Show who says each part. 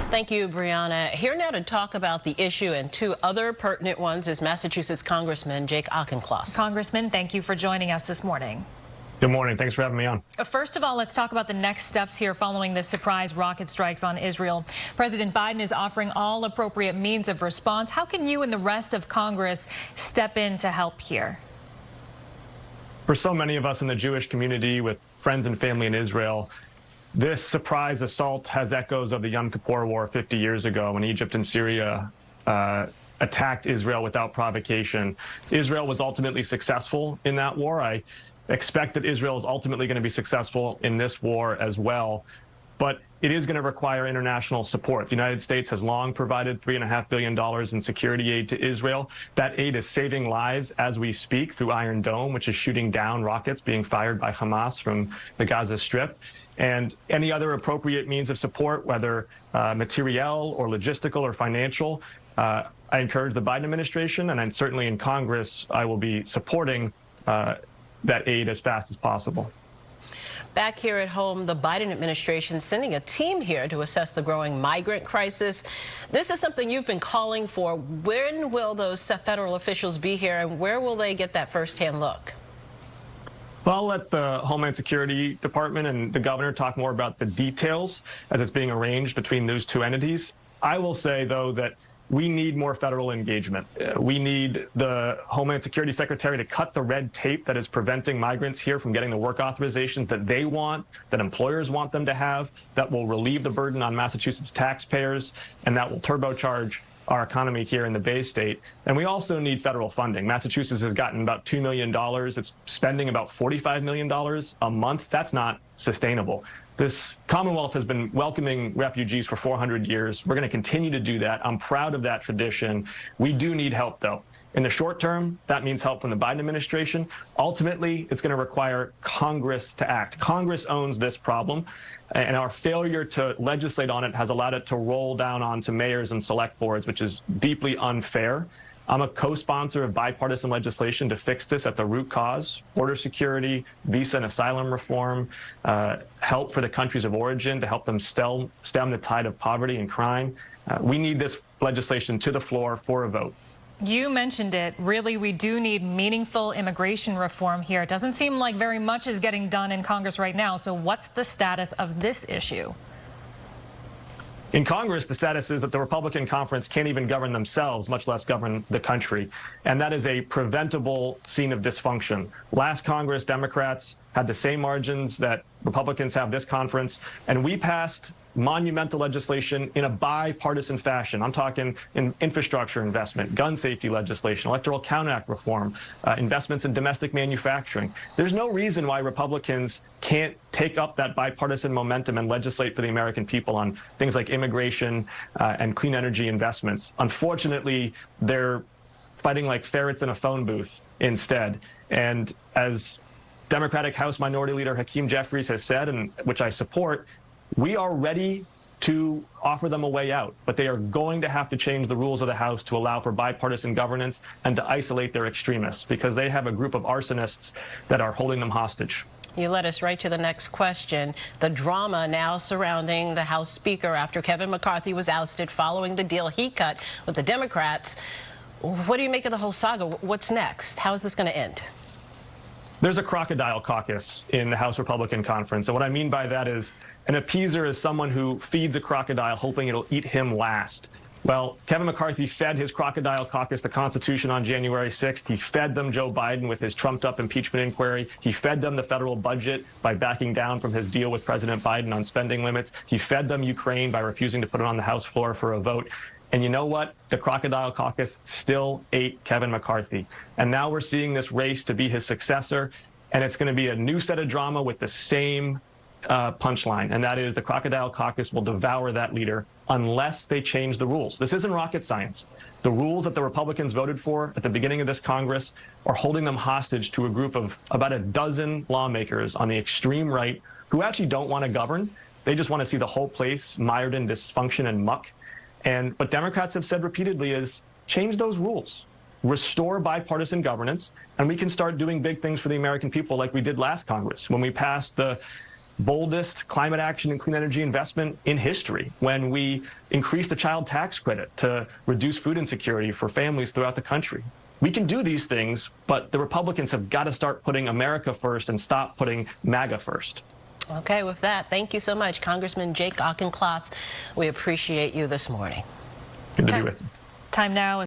Speaker 1: Thank you, Brianna. Here now to talk about the issue and two other pertinent ones is Massachusetts Congressman Jake Auchincloss.
Speaker 2: Congressman, thank you for joining us this morning.
Speaker 3: Good morning. Thanks for having me on.
Speaker 2: First of all, let's talk about the next steps here following the surprise rocket strikes on Israel. President Biden is offering all appropriate means of response. How can you and the rest of Congress step in to help here?
Speaker 3: For so many of us in the Jewish community with friends and family in Israel, this surprise assault has echoes of the Yom Kippur War 50 years ago when Egypt and Syria attacked Israel without provocation. Israel was ultimately successful in that war. I expect that Israel is ultimately going to be successful in this war as well. But it is going to require international support. The United States has long provided $3.5 billion in security aid to Israel. That aid is saving lives as we speak through Iron Dome, which is shooting down rockets being fired by Hamas from the Gaza Strip. And any other appropriate means of support, whether material or logistical or financial, I encourage the Biden administration, and certainly in Congress, I will be supporting that aid as fast as possible.
Speaker 1: Back here at home, the Biden administration sending a team here to assess the growing migrant crisis. This is something you've been calling for. When will those federal officials be here, and where will they get that firsthand look?
Speaker 3: Well, I'll let the Homeland Security Department and the governor talk more about the details as it's being arranged between those two entities. I will say, though, that we need more federal engagement. We need the Homeland Security Secretary to cut the red tape that is preventing migrants here from getting the work authorizations that they want, that employers want them to have, that will relieve the burden on Massachusetts taxpayers, and that will turbocharge our economy here in the Bay State. And we also need federal funding. Massachusetts has gotten about $2 million. It's spending about $45 million a month. That's not sustainable. This Commonwealth has been welcoming refugees for 400 years. We're going to continue to do that. I'm proud of that tradition. We do need help, though. In the short term, that means help from the Biden administration. Ultimately, it's going to require Congress to act. Congress owns this problem, and our failure to legislate on it has allowed it to roll down onto mayors and select boards, which is deeply unfair. I'm a co-sponsor of bipartisan legislation to fix this at the root cause: border security, visa and asylum reform, help for the countries of origin to help them stem the tide of poverty and crime. We need this legislation to the floor for a vote.
Speaker 2: You mentioned it. Really, we do need meaningful immigration reform here. It doesn't seem like very much is getting done in Congress right now. So what's the status of this issue?
Speaker 3: In Congress, the status is that the Republican conference can't even govern themselves, much less govern the country. And that is a preventable scene of dysfunction. Last Congress, Democrats had the same margins that Republicans have this conference, and we passed monumental legislation in a bipartisan fashion. I'm talking in infrastructure investment, gun safety legislation, Electoral Count Act reform, investments in domestic manufacturing. There's no reason why Republicans can't take up that bipartisan momentum and legislate for the American people on things like immigration and clean energy investments. Unfortunately, they're fighting like ferrets in a phone booth instead. And as Democratic House Minority Leader Hakeem Jeffries has said, and which I support, we are ready to offer them a way out, but they are going to have to change the rules of the House to allow for bipartisan governance and to isolate their extremists, because they have a group of arsonists that are holding them hostage.
Speaker 1: You led us right to the next question. The drama now surrounding the House Speaker after Kevin McCarthy was ousted following the deal he cut with the Democrats. What do you make of the whole saga? What's next? How is this going to end?
Speaker 3: There's a crocodile caucus in the House Republican Conference. And what I mean by that is an appeaser is someone who feeds a crocodile hoping it'll eat him last. Well, Kevin McCarthy fed his crocodile caucus the Constitution on January 6th. He fed them Joe Biden with his trumped-up impeachment inquiry. He fed them the federal budget by backing down from his deal with President Biden on spending limits. He fed them Ukraine by refusing to put it on the House floor for a vote. And you know what? The Crocodile Caucus still ate Kevin McCarthy. And now we're seeing this race to be his successor. And it's going to be a new set of drama with the same punchline. And that is the Crocodile Caucus will devour that leader unless they change the rules. This isn't rocket science. The rules that the Republicans voted for at the beginning of this Congress are holding them hostage to a group of about a dozen lawmakers on the extreme right who actually don't want to govern. They just want to see the whole place mired in dysfunction and muck. And what Democrats have said repeatedly is change those rules, restore bipartisan governance, and we can start doing big things for the American people like we did last Congress when we passed the boldest climate action and clean energy investment in history when we increased the child tax credit to reduce food insecurity for families throughout the country. We can do these things, but the Republicans have got to start putting America first and stop putting MAGA first.
Speaker 1: Okay, with that, thank you so much, Congressman Jake Auchincloss. We appreciate you this morning.
Speaker 3: Good to be with you.
Speaker 2: Time now.